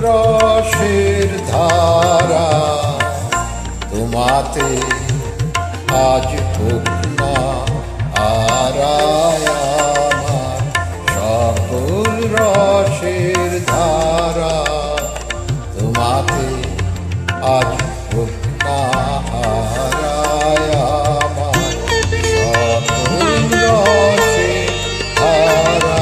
রসের ধারা তোমাতে আজ হোক না আরায় আমার সকল রসের ধারা তোমাতে আজ হোক না আরায় আমার সকল রসের ধারা।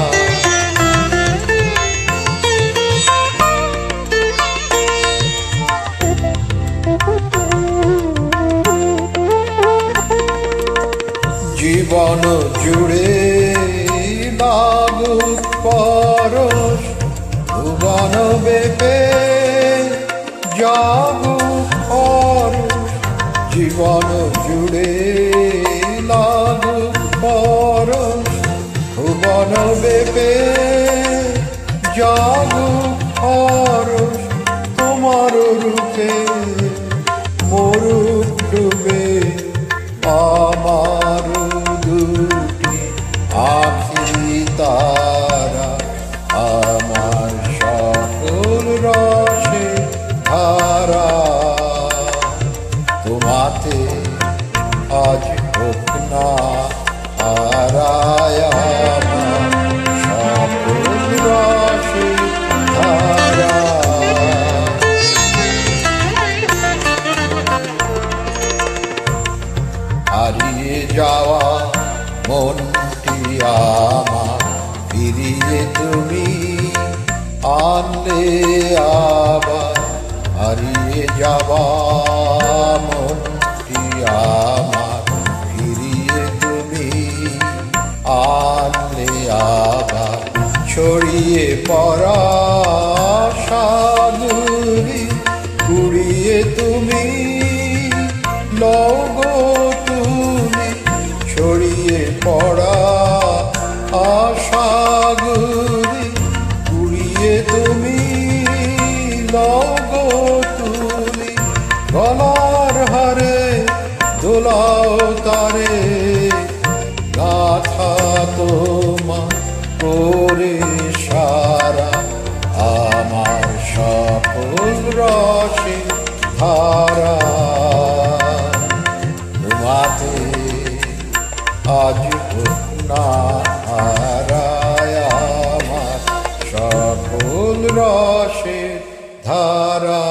জীবন জুড়ে লাগুক পরশ ভুবন বেপে জাগুক পরশ জীবন জুড়ে লাগুক পরশ ভুবন বেপে জাগুক পরশ তোমার রূপে মরুক ডুবে আমার দুটি আখি তারা আমার সকল রসে ধারা তোমাতে আজ হোক না হারায় আমার সকল রসে ধারা। হারিয়ে যাওয়া মনটি আমার ফিরিয়ে তুমি আনলে আবার হারিয়ে যাওয়া মনটি আমার ফিরিয়ে তুমি আনলে আবার ছড়িয়ে পড়া সাগরে কুড়িয়ে তুমি লগো তুমি ছড়িয়ে পড়া আশাগুলি কুড়িয়ে তুমি লগো তুমি গলার হারে দোলাও তারে গাথা তোমার করে সারা আমার সকল রসে ধারা তোমাতে আজ হোক না হারায় আমার সকল রসে ধারা।